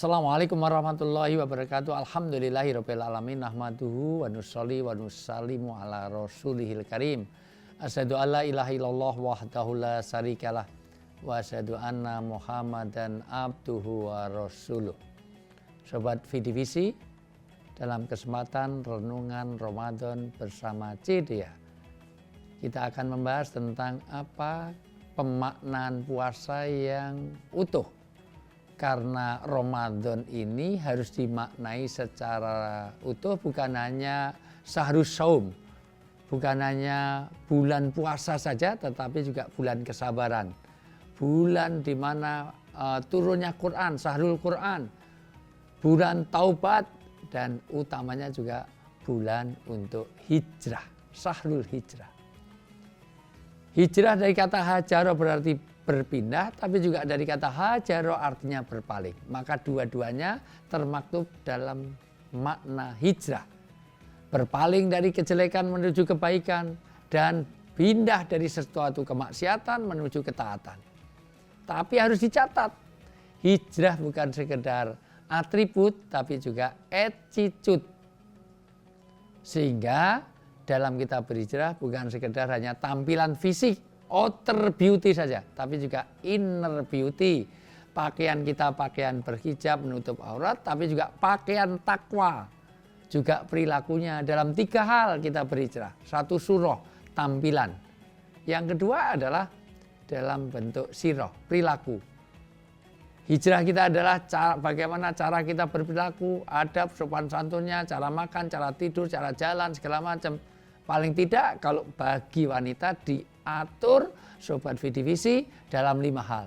Assalamualaikum warahmatullahi wabarakatuh. Alhamdulillahirabbil alamin. Nahmaduhu wa nusolli wa nusallimu ala rasulihil karim. Asyhadu alla ilaha illallah wahdahu la syarikalah wa asyhadu anna Muhammadan abduhu wa rasuluh. Sobat VDVC, dalam kesempatan renungan Ramadan bersama Cedia, kita akan membahas tentang apa pemaknaan puasa yang utuh. Karena Ramadan ini harus dimaknai secara utuh, bukan hanya syahrus saum, bukan hanya bulan puasa saja, tetapi juga bulan kesabaran. Bulan di mana turunnya Quran, syahrul Quran, bulan taubat, dan utamanya juga bulan untuk hijrah, syahrul hijrah. Hijrah dari kata hajaro berarti berpindah, tapi juga dari kata hajaro artinya berpaling. Maka dua-duanya termaktub dalam makna hijrah. Berpaling dari kejelekan menuju kebaikan dan pindah dari sesuatu kemaksiatan menuju ketaatan. Tapi harus dicatat, hijrah bukan sekedar atribut tapi juga attitude. Sehingga dalam kita berhijrah bukan sekedar hanya tampilan fisik, outer beauty saja, tapi juga inner beauty. Pakaian kita pakaian berhijab menutup aurat, tapi juga pakaian takwa. Juga perilakunya dalam 3 hal kita berhijrah. 1 surah, tampilan. Yang kedua adalah dalam bentuk sirah, perilaku. Hijrah kita adalah bagaimana cara kita berperilaku, adab, sopan santunnya, cara makan, cara tidur, cara jalan, segala macam. Paling tidak kalau bagi wanita diatur Sobat VDVC dalam 5 hal.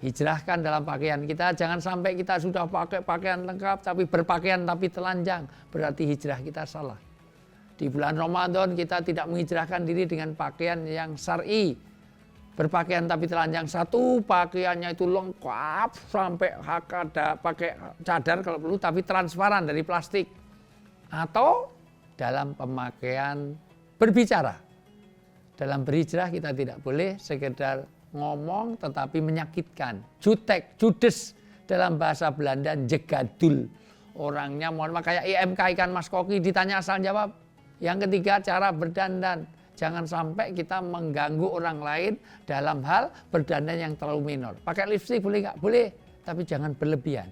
Hijrahkan dalam pakaian kita, jangan sampai kita sudah pakai pakaian lengkap tapi berpakaian tapi telanjang, berarti hijrah kita salah. Di bulan Ramadan kita tidak menghijrahkan diri dengan pakaian yang syar'i. Berpakaian tapi telanjang, satu pakaiannya itu lengkap sampai hakada, pakai cadar kalau perlu tapi transparan dari plastik. Atau dalam pemakaian berbicara. Dalam berhijrah kita tidak boleh sekedar ngomong tetapi menyakitkan. Jutek, judes, dalam bahasa Belanda jegadul. Orangnya mohon maaf kayak IMK ikan mas koki, ditanya asal jawab. Yang ketiga cara berdandan. Jangan sampai kita mengganggu orang lain dalam hal berdandan yang terlalu minor. Pakai lipstik boleh nggak? Boleh, tapi jangan berlebihan.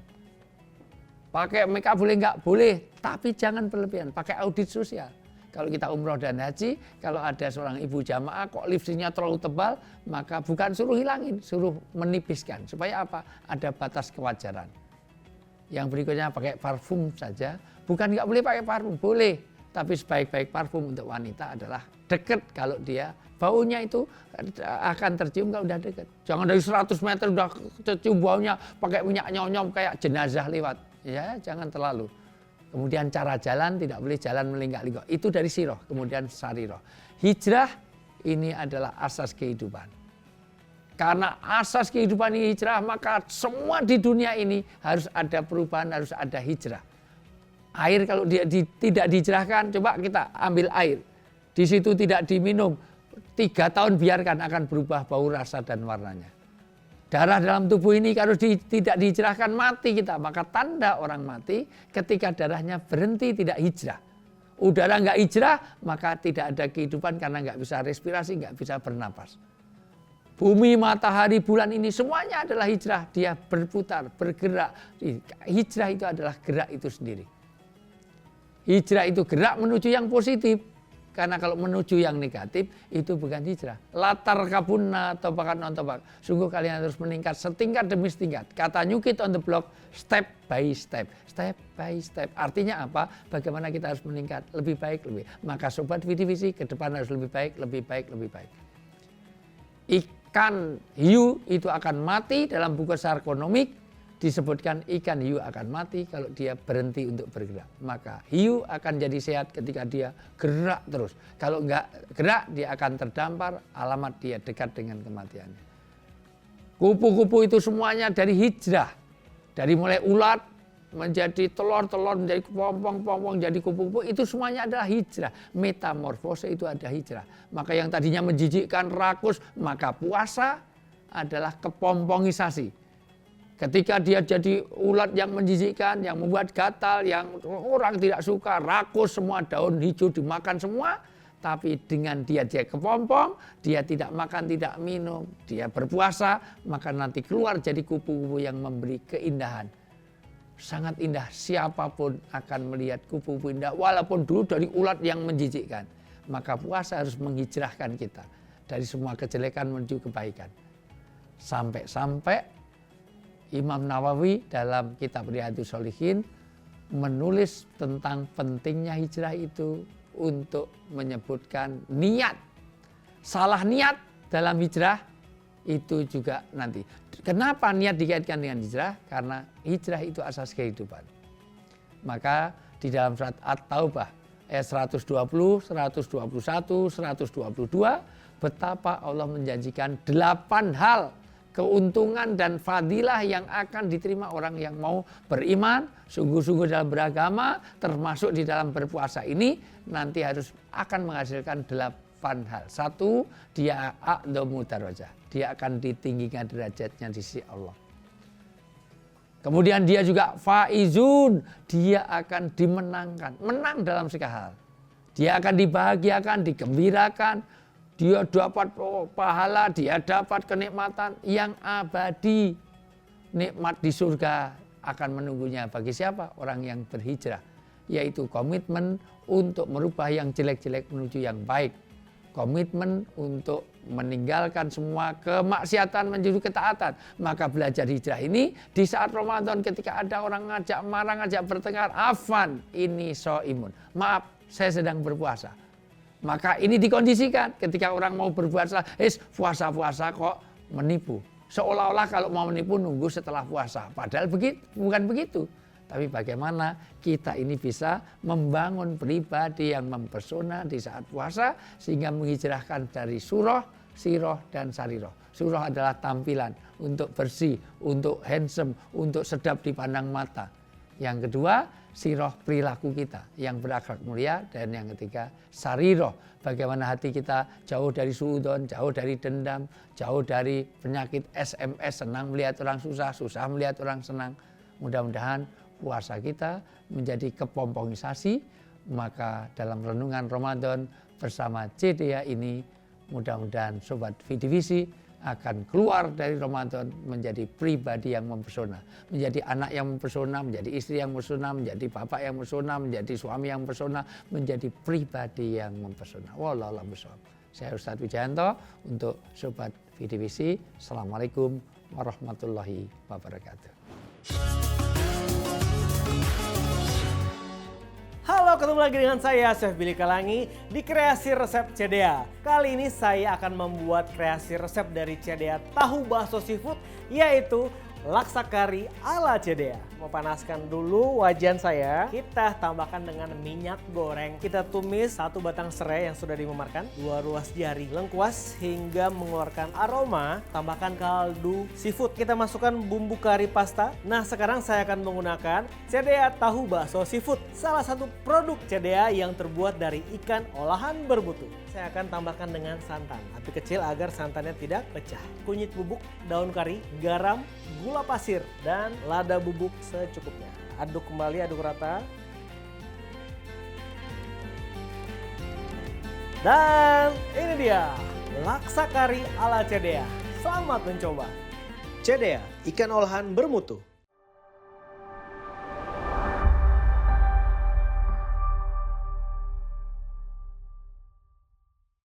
Pakai make up boleh nggak? Boleh, tapi jangan berlebihan. Pakai audit sosial. Kalau kita umroh dan haji, kalau ada seorang ibu jamaah kok lipstiknya terlalu tebal, maka bukan suruh hilangin, suruh menipiskan. Supaya apa? Ada batas kewajaran. Yang berikutnya pakai parfum saja. Bukan nggak boleh pakai parfum, boleh. Tapi sebaik-baik parfum untuk wanita adalah dekat kalau dia baunya itu akan tercium kalau udah dekat. Jangan dari 100 meter udah tercium baunya, pakai minyak nyonyom kayak jenazah lewat. Ya, jangan terlalu. Kemudian cara jalan tidak boleh jalan melinggak-linggok. Itu dari sirah, kemudian sarirah. Hijrah ini adalah asas kehidupan. Karena asas kehidupan ini hijrah, maka semua di dunia ini harus ada perubahan, harus ada hijrah. Air kalau tidak dihijrahkan, coba kita ambil air. Di situ tidak diminum, 3 tahun biarkan akan berubah bau, rasa, dan warnanya. Darah dalam tubuh ini kalau tidak dihijrahkan mati kita. Maka tanda orang mati ketika darahnya berhenti tidak hijrah. Udara nggak hijrah maka tidak ada kehidupan karena nggak bisa respirasi, nggak bisa bernapas. Bumi, matahari, bulan ini semuanya adalah hijrah. Dia berputar, bergerak. Hijrah itu adalah gerak itu sendiri. Hijrah itu gerak menuju yang positif. Karena kalau menuju yang negatif itu bukan hijrah. Latar kabunna tobakan non tobak. Sungguh kalian harus meningkat setingkat demi setingkat. Kata New Kid on the Block, step by step. Step by step. Artinya apa? Bagaimana kita harus meningkat lebih baik lebih. Maka Sobat VDVC ke depan harus lebih baik, lebih baik, lebih baik. Ikan hiu itu akan mati dalam buku sarkonomik. Disebutkan ikan hiu akan mati kalau dia berhenti untuk bergerak. Maka hiu akan jadi sehat ketika dia gerak terus. Kalau enggak gerak dia akan terdampar, alamat dia dekat dengan kematiannya. Kupu-kupu itu semuanya dari hijrah. Dari mulai ulat menjadi telur-telur, menjadi pompong-pompong, jadi kupu-kupu, itu semuanya adalah hijrah. Metamorfose itu ada hijrah. Maka yang tadinya menjijikkan, rakus, maka puasa adalah kepompongisasi. Ketika dia jadi ulat yang menjijikkan, yang membuat gatal, yang orang tidak suka, rakus semua, daun hijau dimakan semua. Tapi dengan dia kepompong, dia tidak makan, tidak minum, dia berpuasa, maka nanti keluar jadi kupu-kupu yang memberi keindahan. Sangat indah, siapapun akan melihat kupu-kupu indah, walaupun dulu dari ulat yang menjijikkan. Maka puasa harus menghijrahkan kita dari semua kejelekan menuju kebaikan. Sampai-sampai Imam Nawawi dalam kitab Riyadhus Shalihin menulis tentang pentingnya hijrah itu untuk menyebutkan niat. Salah niat dalam hijrah itu juga nanti. Kenapa niat dikaitkan dengan hijrah? Karena hijrah itu asas kehidupan. Maka di dalam surat At-Taubah ayat 120, 121, 122 betapa Allah menjanjikan 8 hal keuntungan dan fadilah yang akan diterima orang yang mau beriman, sungguh-sungguh dalam beragama, termasuk di dalam berpuasa ini nanti akan menghasilkan 8 hal. 1, dia a'dhamu darajah. Dia akan ditinggikan derajatnya di sisi Allah. Kemudian dia juga faizun, dia akan dimenangkan, menang dalam segala hal. Dia akan dibahagiakan, digembirakan, dia dapat pahala, dia dapat kenikmatan yang abadi. Nikmat di surga akan menunggunya bagi siapa? Orang yang berhijrah. Yaitu komitmen untuk merubah yang jelek-jelek menuju yang baik. Komitmen untuk meninggalkan semua kemaksiatan menuju ketaatan. Maka belajar hijrah ini di saat Ramadan ketika ada orang ngajak marah, ngajak bertengkar. Afan, ini so'imun. Maaf, saya sedang berpuasa. Maka ini dikondisikan ketika orang mau berpuasa, puasa-puasa kok menipu. Seolah-olah kalau mau menipu nunggu setelah puasa. Padahal bukan begitu. Tapi bagaimana kita ini bisa membangun pribadi yang mempesona di saat puasa sehingga menghijrahkan dari surah, siroh, dan sariroh. Surah adalah tampilan untuk bersih, untuk handsome, untuk sedap dipandang mata. Yang kedua, siroh perilaku kita yang berakhlak mulia. Dan yang ketiga, sariroh, bagaimana hati kita jauh dari suudzon, jauh dari dendam, jauh dari penyakit SMS, senang melihat orang susah, susah melihat orang senang. Mudah-mudahan puasa kita menjadi kepompongisasi. Maka dalam renungan Ramadan bersama CDA ini, mudah-mudahan Sobat Vidivisi akan keluar dari Ramadan menjadi pribadi yang mempesona, menjadi anak yang mempesona, menjadi istri yang mempesona, menjadi bapak yang mempesona, menjadi suami yang mempesona, menjadi pribadi yang mempesona. Wallahu a'lam bishawab. Saya Ustadz Wijayanto untuk Sobat Vidivisi. Assalamualaikum warahmatullahi wabarakatuh. Halo, ketemu lagi dengan saya Chef Billy Kalangi di Kreasi Resep CDA. Kali ini saya akan membuat kreasi resep dari CDA tahu bakso seafood, yaitu laksa kari ala CDA. Mau panaskan dulu wajan saya. Kita tambahkan dengan minyak goreng. Kita tumis 1 batang serai yang sudah dimemarkan, 2 ruas jari lengkuas hingga mengeluarkan aroma. Tambahkan kaldu seafood. Kita masukkan bumbu kari pasta. Nah, sekarang saya akan menggunakan CDA tahu bakso seafood, salah satu produk CDA yang terbuat dari ikan olahan bermutu. Saya akan tambahkan dengan santan, api kecil agar santannya tidak pecah. Kunyit bubuk, daun kari, garam, gula pasir, dan lada bubuk secukupnya. Aduk kembali, aduk rata. Dan ini dia, laksa kari ala CDA. Selamat mencoba. CDA, ikan olahan bermutu.